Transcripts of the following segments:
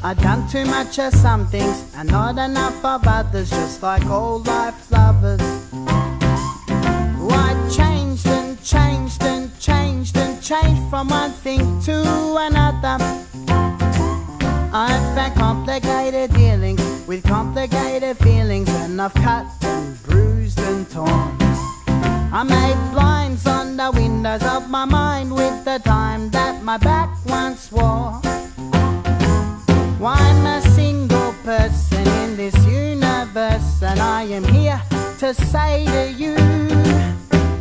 I've done too much of some things and not enough of others, just like all life lovers. I changed and changed and changed and changed from one thing to another. I've had complicated dealings with complicated feelings, and I've cut and bruised and torn. I made blinds on the windows of my mind with the time that my back once wore. I'm a single person in this universe, and I am here to say to you,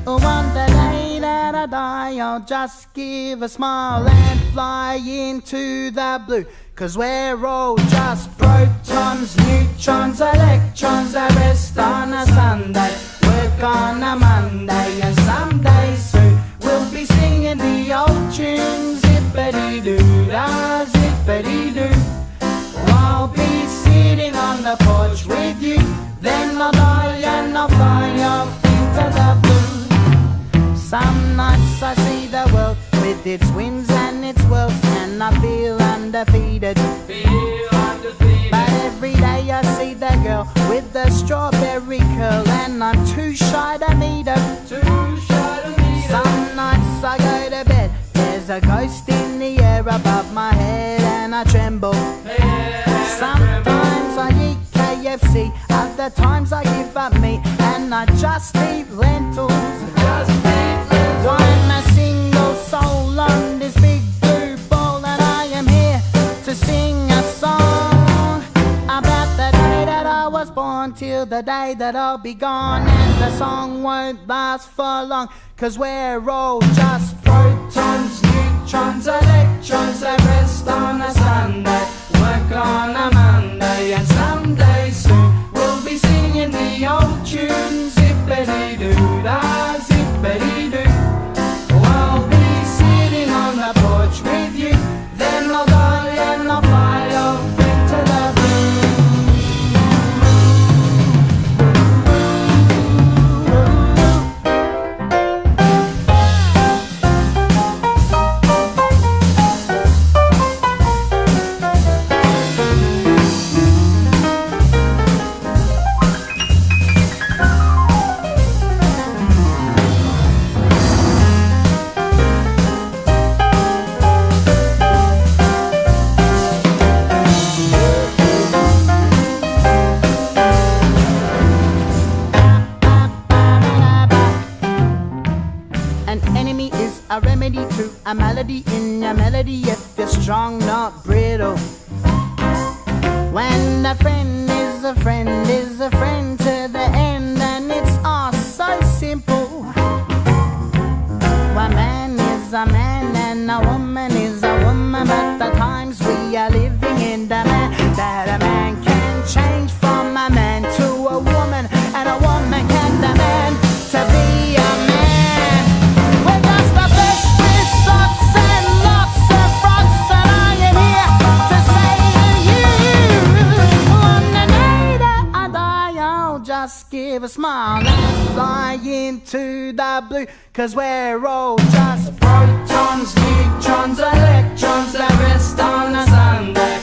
on the day that I die, I'll just give a smile and fly into the blue. 'Cause we're all just protons, neutrons, electrons that rest on a Sunday, work on a Monday, and someday soon we'll be singing the old tunes. Zippity-doo-dah, zippity-doo. I'll be sitting on the porch with you, then I'll die and I'll fly off into the blue. Some nights I see the world with its winds and its whirls, and I feel undefeated. But every day I see the girl with the strawberry curl, and I'm too shy to meet her. Some nights I go to bed, there's a ghost in the air above my head, and I tremble. Sometimes I eat KFC, other times I give up meat, and I just eat lentils. I'm a single soul on this big blue ball, and I am here to sing a song about the day that I was born till the day that I'll be gone. And the song won't last for long, 'cause we're all just protons, neutrons, electrons that rest on a Sunday, work on a Monday, and someday soon we'll be singing the old tunes. Zippity-doo-dah, zippity-doo. I'll be sitting on the porch with you, then I'll die and I'll fly off into the a remedy to a melody in a melody if you're strong, not brittle. When a friend is a friend is a friend to the end, and it's all so simple. A man is a man and a woman is a woman, but the times we are living in demand that a man can change from a man to a woman, and a woman can demand to be a man. Just give a smile and fly into the blue, 'cause we're all just protons, neutrons, electrons that rest on a Sunday,